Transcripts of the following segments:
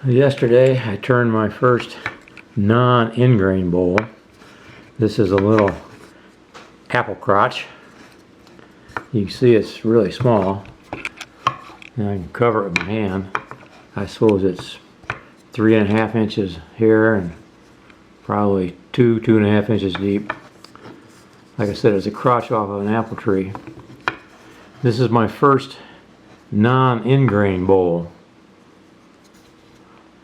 Yesterday I turned my first non-ingrain bowl. This is a little apple crotch. You can see it's really small. And I can cover it with my hand. I suppose it's 3.5 inches here and probably 2.5 inches deep. Like I said, it's a crotch off of an apple tree. This is my first non-ingrain bowl.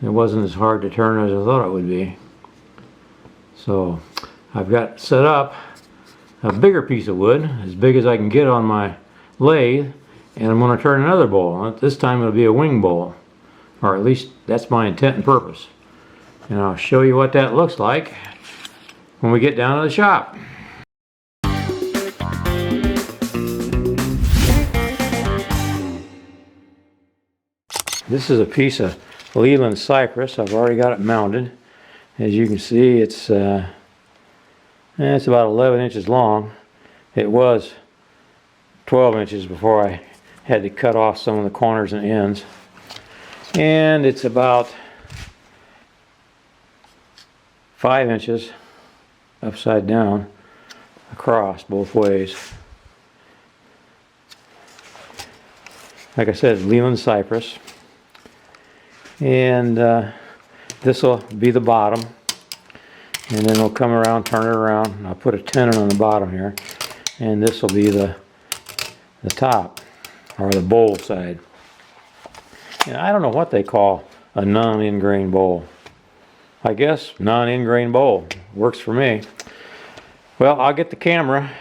It wasn't as hard to turn as I thought it would be. So I've got set up a bigger piece of wood, as big as I can get on my lathe, and I'm going to turn another bowl. This time it'll be a wing bowl, or at least that's my intent and purpose. And I'll show you what that looks like when we get down to the shop. This is a piece of Leland Cyprus. I've already got it mounted. As you can see, it's about 11 inches long. It was 12 inches before I had to cut off some of the corners and ends. And it's about 5 inches upside down across both ways. Like I said, Leland Cyprus. And this will be the bottom, and then we'll come around, turn it around. I'll put a tenon on the bottom here, and this will be the top, or the bowl side. And I don't know what they call a non-ingrain bowl. I guess non-ingrain bowl works for me. Well, I'll get the camera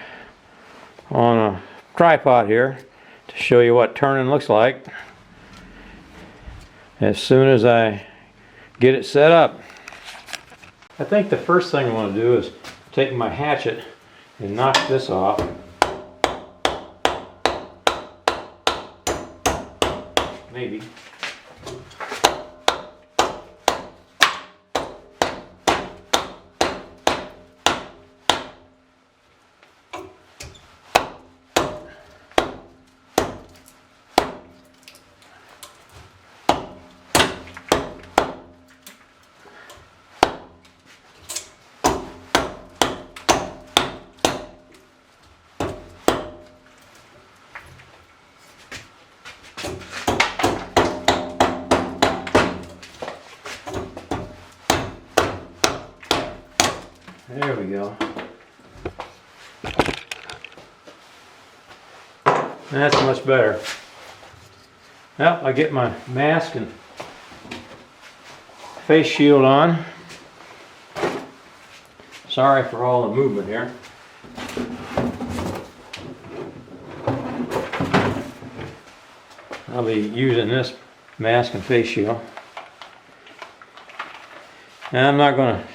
on a tripod here to show you what turning looks like as soon as I get it set up. I think the first thing I want to do is take my hatchet and knock this off. Maybe. There we go. That's much better. Well, I get my mask and face shield on. Sorry for all the movement here. I'll be using this mask and face shield. And I'm not going to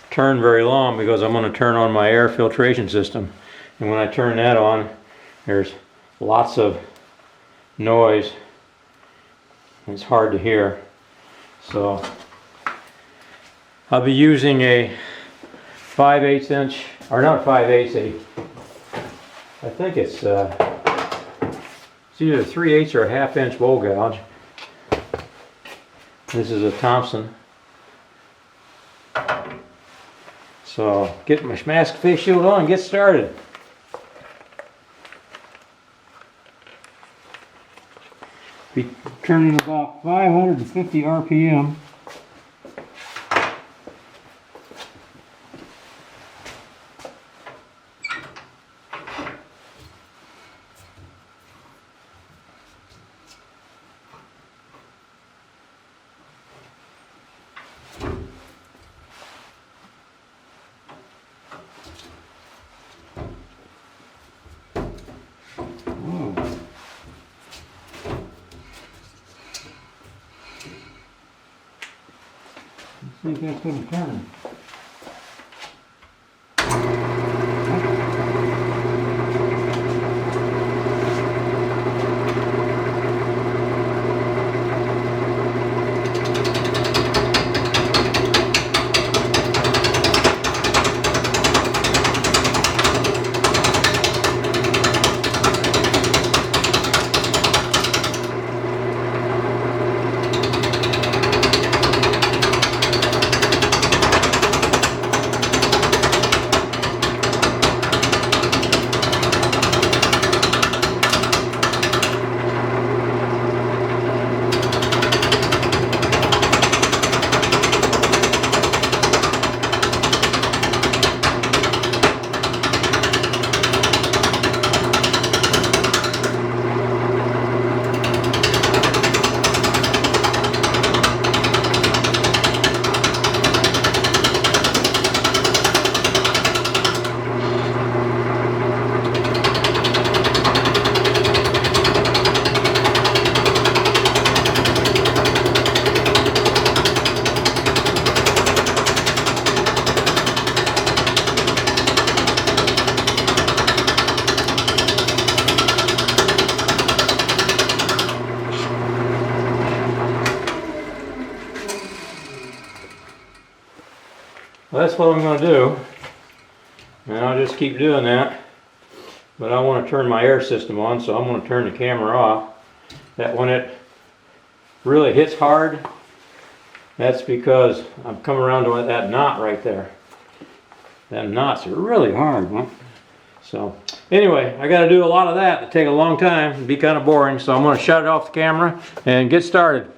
turn very long because I'm going to turn on my air filtration system, and when I turn that on, there's lots of noise. It's hard to hear, so I'll be using a 5/8 inch, or not 5/8, I think it's either a 3/8 or a 1/2 inch bowl gouge. This is a Thompson. So get my mask face shield on and get started. Be turning about 550 RPM. I think that's going to turn. Well, that's what I'm going to do. And I'll just keep doing that. But I want to turn my air system on, so I'm going to turn the camera off. That when it really hits hard, that's because I'm coming around to that knot right there. That knots are really hard, huh? So anyway, I got to do a lot of that. It'll take a long time and be kind of boring, so I'm going to shut it off the camera and get started.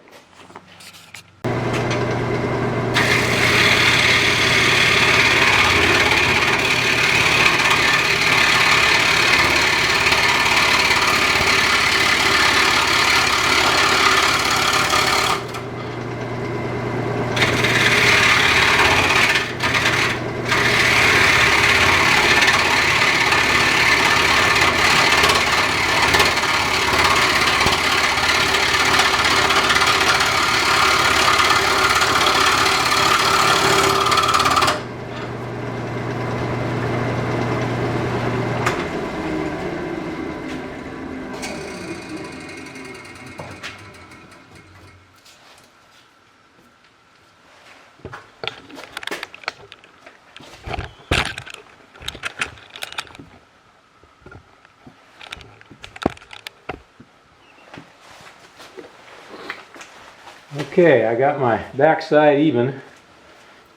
Okay, I got my backside even,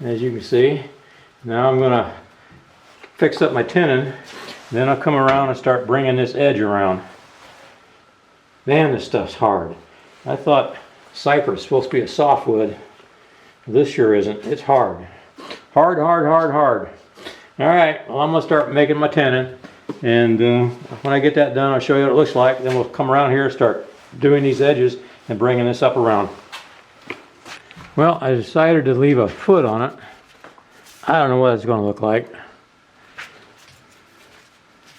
as you can see. Now I'm going to fix up my tenon, then I'll come around and start bringing this edge around. Man, this stuff's hard. I thought Cyprus was supposed to be a softwood. This sure isn't. It's hard. Hard, hard, hard, hard. Alright, well I'm going to start making my tenon, and when I get that done I'll show you what it looks like. Then we'll come around here and start doing these edges and bringing this up around. Well, I decided to leave a foot on it. I don't know what it's going to look like.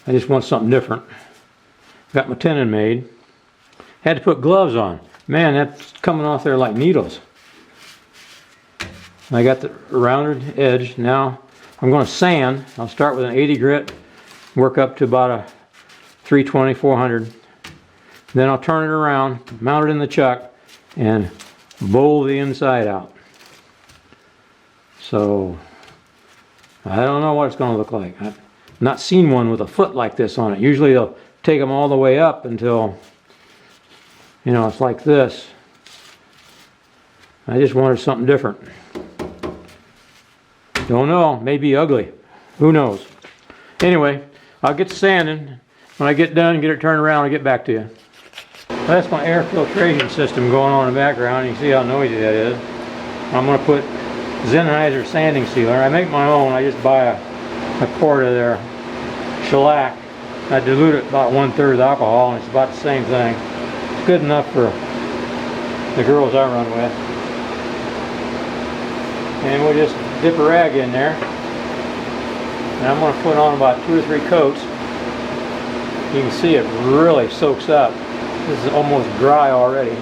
I just want something different. Got my tenon made. Had to put gloves on. Man, that's coming off there like needles. I got the rounded edge. Now I'm going to sand. I'll start with an 80 grit, work up to about a 320, 400. Then I'll turn it around, mount it in the chuck, and bowl the inside out. So I don't know what it's going to look like. I've not seen one with a foot like this on it. Usually they'll take them all the way up until, you know, it's like this. I just wanted something different. Don't know, maybe ugly. Who knows? Anyway, I'll get to sanding. When I get done, get it turned around, I'll get back to you. That's my air filtration system going on in the background. You can see how noisy that is. I'm going to put Sennheiser sanding sealer. I make my own. I just buy a quart of their shellac. I dilute it about 1/3 of the alcohol, and it's about the same thing. It's good enough for the girls I run with. And we'll just dip a rag in there. And I'm going to put on about 2 or 3 coats. You can see it really soaks up. This is almost dry already.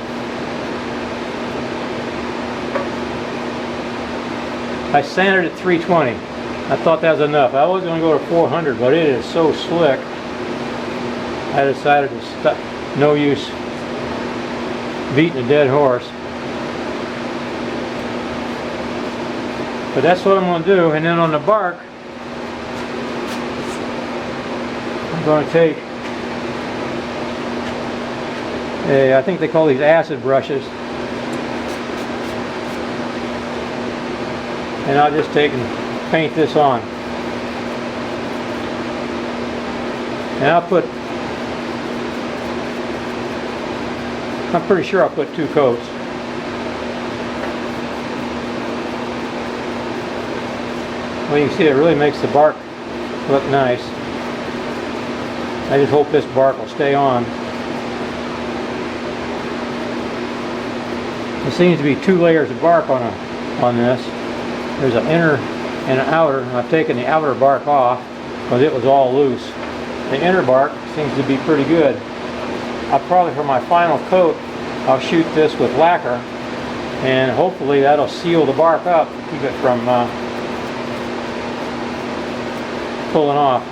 I sanded at 320. I thought that was enough. I was going to go to 400, but it is so slick. I decided to stop. No use beating a dead horse. But that's what I'm going to do. And then on the bark, I'm going to take I think they call these acid brushes, and I'll just take and paint this on. And I'm pretty sure I'll put 2 coats. Well, you can see it really makes the bark look nice. I just hope this bark will stay on. There seems to be 2 layers of bark on this. There's an inner and an outer. I've taken the outer bark off because it was all loose. The inner bark seems to be pretty good. I'll probably, for my final coat, I'll shoot this with lacquer, and hopefully that'll seal the bark up, keep it from pulling off.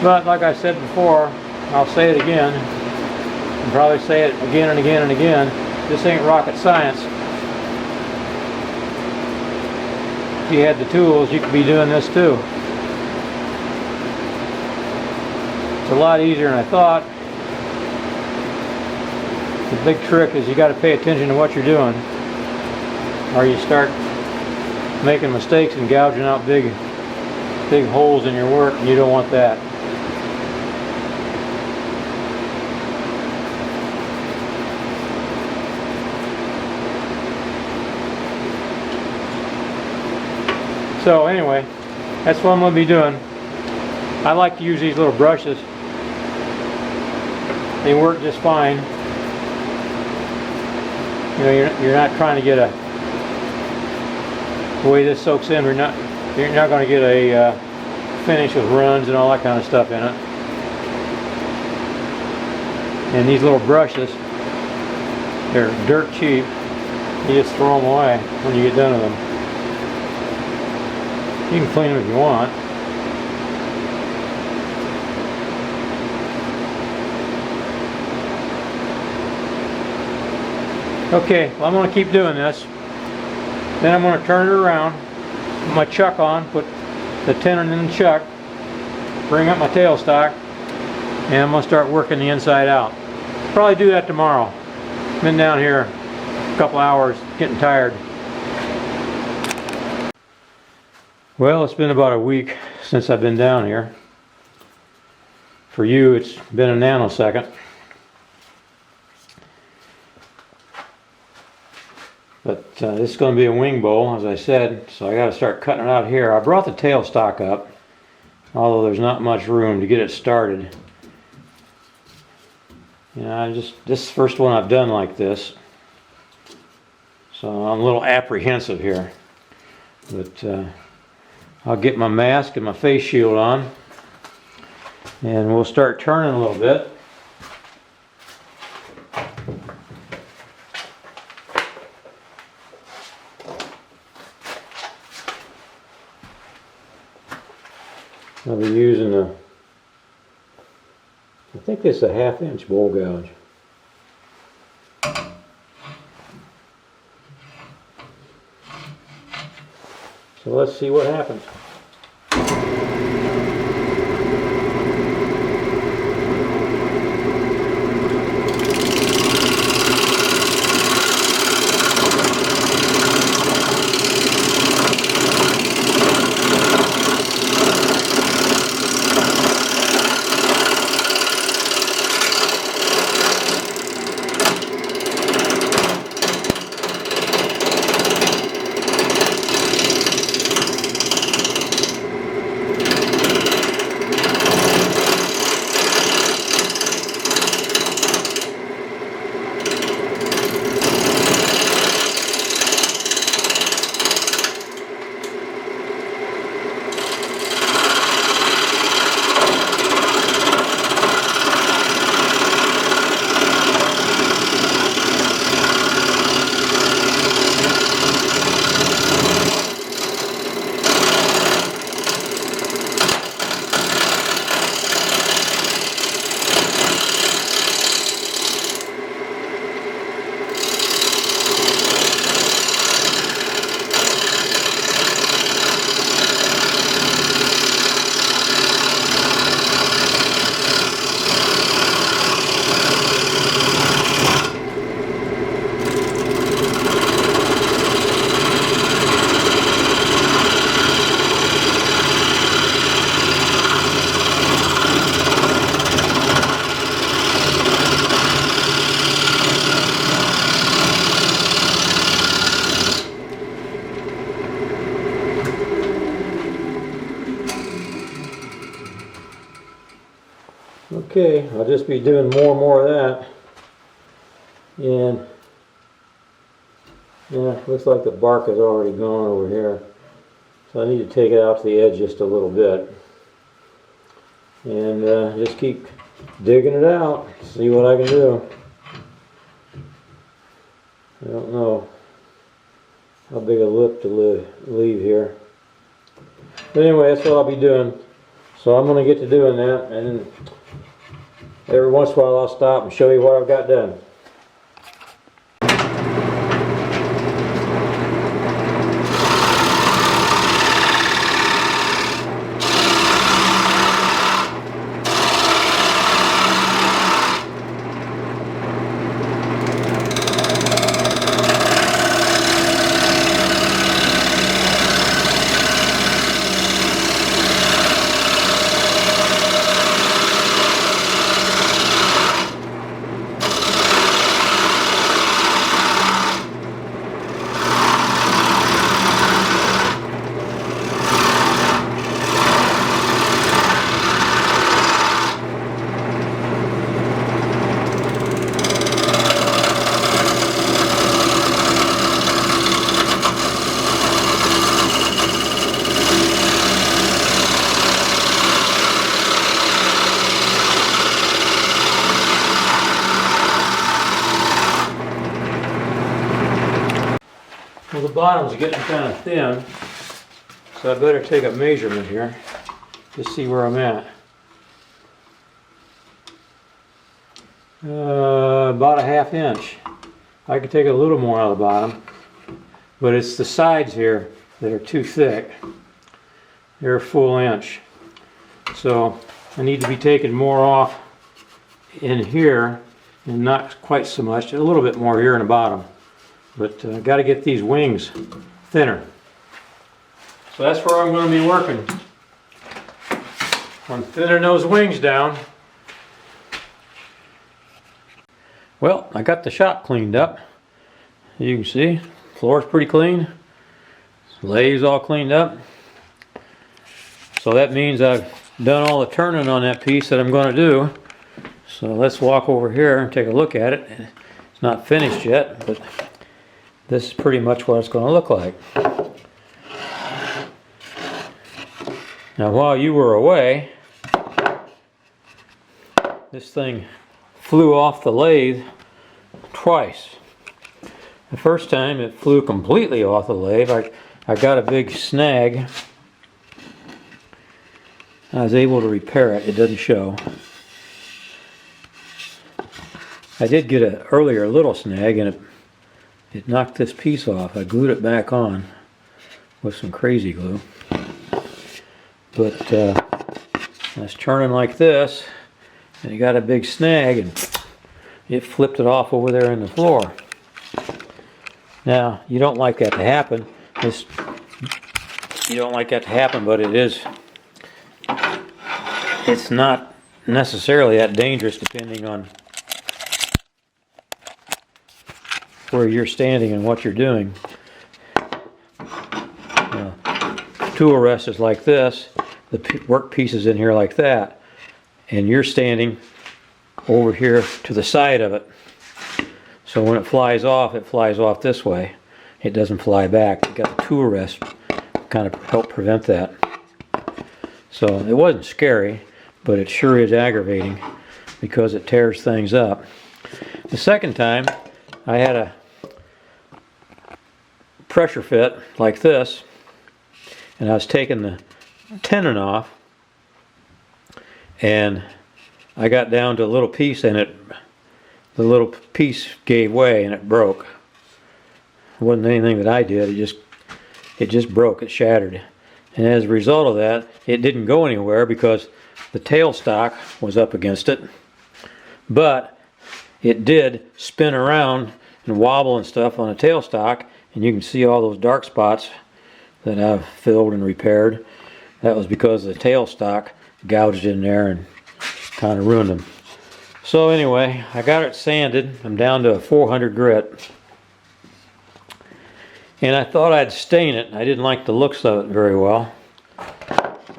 But like I said before, I'll say it again, and probably say it again and again and again. this ain't rocket science. If you had the tools, you could be doing this too. It's a lot easier than I thought. The big trick is you got to pay attention to what you're doing, or you start making mistakes and gouging out big holes in your work, and you don't want that. So anyway, that's what I'm going to be doing. I like to use these little brushes. They work just fine. You know, you're not trying to get the way this soaks in. You're not going to get a finish with runs and all that kind of stuff in it. And these little brushes, they're dirt cheap. You just throw them away when you get done with them. You can clean them if you want. Okay, well, I'm going to keep doing this. Then I'm going to turn it around, put my chuck on, put the tenon in the chuck, bring up my tailstock, and I'm going to start working the inside out. Probably do that tomorrow. Been down here a couple hours, getting tired. Well, it's been about a week since I've been down here. For you, it's been a nanosecond. But this is going to be a wing bowl, as I said, so I got to start cutting it out here. I brought the tailstock up, although there's not much room to get it started. You know, this is the first one I've done like this, so I'm a little apprehensive here. But I'll get my mask and my face shield on, and we'll start turning a little bit. I'll be using I think this is a 1/2 inch bowl gouge. So let's see what happens. Okay, I'll just be doing more and more of that. And yeah, looks like the bark is already gone over here. So I need to take it out to the edge just a little bit. And just keep digging it out, see what I can do. I don't know how big a lip to leave here. But anyway, that's what I'll be doing. So I'm going to get to doing that, and then every once in a while I'll stop and show you what I've got done. bottom's getting kind of thin, so I better take a measurement here to see where I'm at. About a ½ inch. I could take a little more out of the bottom, but it's the sides here that are too thick. They're a full inch. So I need to be taking more off in here and not quite so much, a little bit more here in the bottom. But I got to get these wings thinner. So that's where I'm going to be working. I'm thinning those wings down. Well, I got the shop cleaned up. You can see, floor's pretty clean. Lathe's all cleaned up. So that means I've done all the turning on that piece that I'm going to do. So let's walk over here and take a look at it. It's not finished yet, but this is pretty much what it's going to look like. Now while you were away, this thing flew off the lathe twice. The first time it flew completely off the lathe. I got a big snag. I was able to repair it. It doesn't show. I did get an earlier little snag and it knocked this piece off. I glued it back on with some crazy glue. But I was turning like this and it got a big snag and it flipped it off over there in the floor. Now, you don't like that to happen. You don't like that to happen, but it's not necessarily that dangerous depending on where you're standing and what you're doing. Tool rest is like this, the work piece is in here like that, and you're standing over here to the side of it. So when it flies off this way. It doesn't fly back. You got the tool rest kind of help prevent that. So it wasn't scary, but it sure is aggravating because it tears things up. The second time I had a pressure fit like this, and I was taking the tenon off, and I got down to a little piece and the little piece gave way and it broke. It wasn't anything that I did, it just broke, it shattered. And as a result of that, it didn't go anywhere because the tailstock was up against it, but it did spin around and wobble and stuff on the tailstock, and you can see all those dark spots that I've filled and repaired. That was because the tailstock gouged in there and kind of ruined them. So anyway, I got it sanded. I'm down to a 400 grit. And I thought I'd stain it. I didn't like the looks of it very well.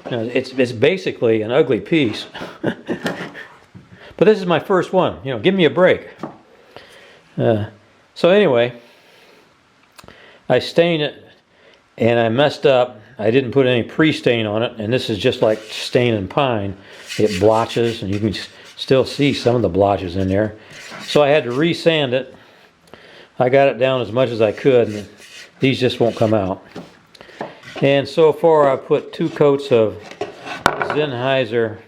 It's basically an ugly piece. But this is my first one. You know, give me a break. So anyway, I stained it and I messed up. I didn't put any pre-stain on it, and this is just like staining pine. It blotches, and you can still see some of the blotches in there. So I had to re-sand it. I got it down as much as I could, and these just won't come out. And so far I put 2 coats of Sennheiser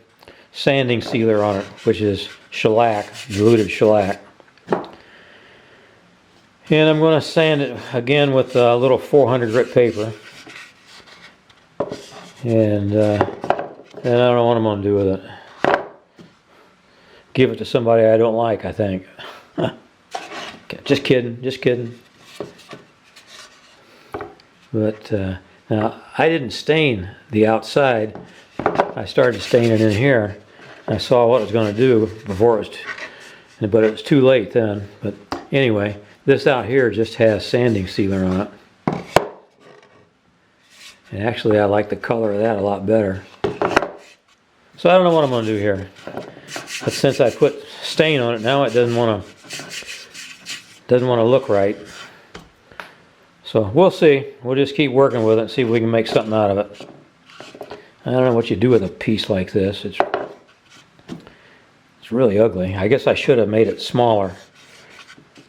sanding sealer on it, which is shellac, diluted shellac. And I'm going to sand it again with a little 400 grit paper. And I don't know what I'm going to do with it. Give it to somebody I don't like, I think. Okay, just kidding. But now, I didn't stain the outside. I started staining in here. I saw what it was going to do before it was, but it was too late then. But anyway, this out here just has sanding sealer on it. And actually I like the color of that a lot better. So I don't know what I'm going to do here. But since I put stain on it now, it doesn't want to look right. So we'll see. We'll just keep working with it and see if we can make something out of it. I don't know what you do with a piece like this. It's really ugly. I guess I should have made it smaller.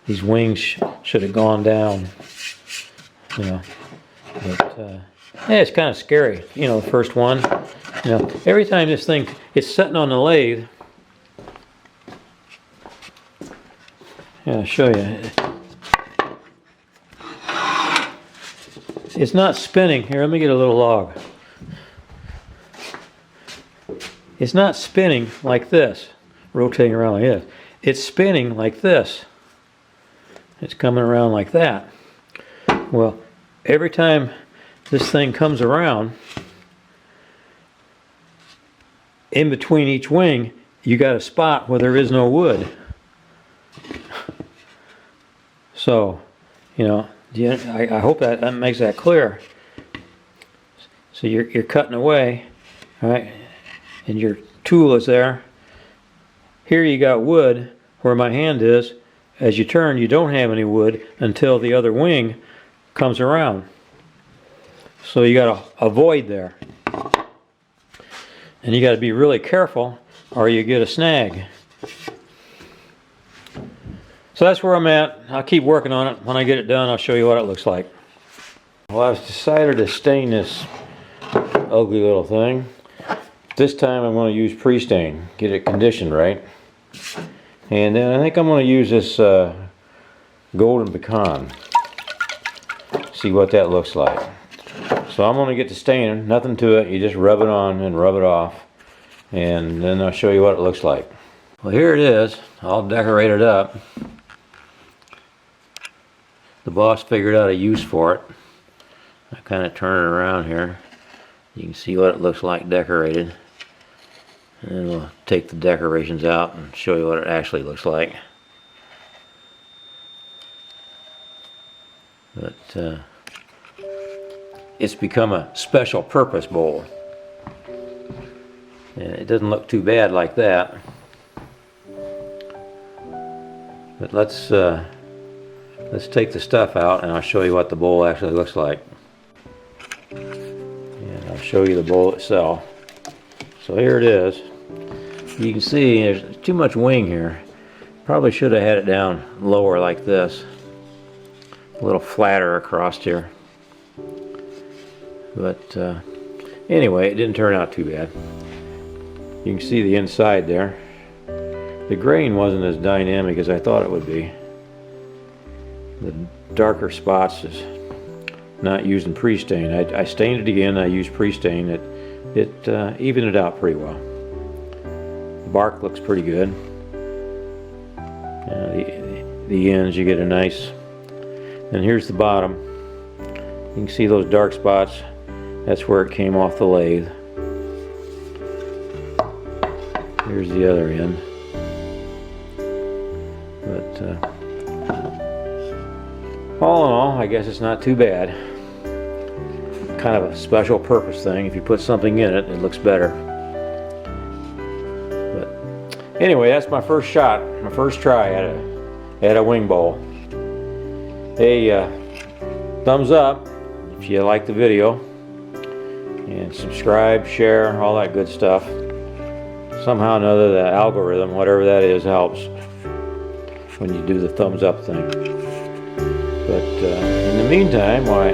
These wings should have gone down. you know. But yeah, it's kind of scary, you know, the first one. You know, every time this thing, it's sitting on the lathe. Yeah, I'll show you. It's not spinning. Here, let me get a little log. It's not spinning like this, rotating around like this. It's spinning like this. It's coming around like that. Well, every time this thing comes around, in between each wing, you got a spot where there is no wood. So, you know, I hope that makes that clear. So you're cutting away, all right, and your tool is there. Here you got wood where my hand is. As you turn, you don't have any wood until the other wing comes around. So you got a void there. And you got to be really careful or you get a snag. So that's where I'm at. I'll keep working on it. When I get it done, I'll show you what it looks like. Well, I've decided to stain this ugly little thing. This time I'm going to use pre-stain, get it conditioned right. And then I think I'm going to use this golden pecan. See what that looks like. So I'm going to get the staining, nothing to it. You just rub it on and rub it off. And then I'll show you what it looks like. Well, here it is, all decorated up. The boss figured out a use for it. I kind of turn it around here. You can see what it looks like decorated. And then we'll take the decorations out and show you what it actually looks like. But it's become a special purpose bowl. And it doesn't look too bad like that. But let's take the stuff out and I'll show you what the bowl actually looks like. And I'll show you the bowl itself. So here it is. You can see there's too much wing here. Probably should have had it down lower like this. A little flatter across here. But anyway, it didn't turn out too bad. You can see the inside there. The grain wasn't as dynamic as I thought it would be. The darker spots is not using pre-stain. I stained it again. I used pre-stain. It evened it out pretty well. The bark looks pretty good. The ends, you get a nice. And here's the bottom. You can see those dark spots. That's where it came off the lathe. Here's the other end. But all in all, I guess it's not too bad. Kind of a special purpose thing. If you put something in it, it looks better. But anyway, that's my first shot, my first try at a wing bowl. Hey, thumbs up if you like the video, and subscribe, share, all that good stuff. Somehow or another, the algorithm, whatever that is, helps when you do the thumbs up thing. But in the meantime, why,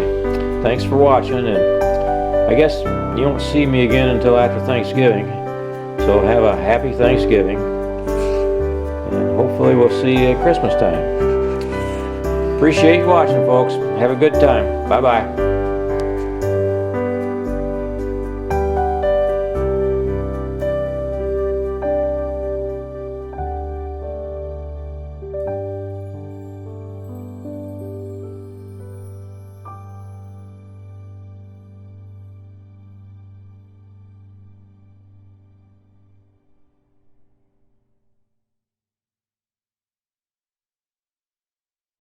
thanks for watching, and I guess you won't see me again until after Thanksgiving. So have a happy Thanksgiving, and hopefully we'll see you at Christmas time. Appreciate you watching, folks. Have a good time. Bye-bye.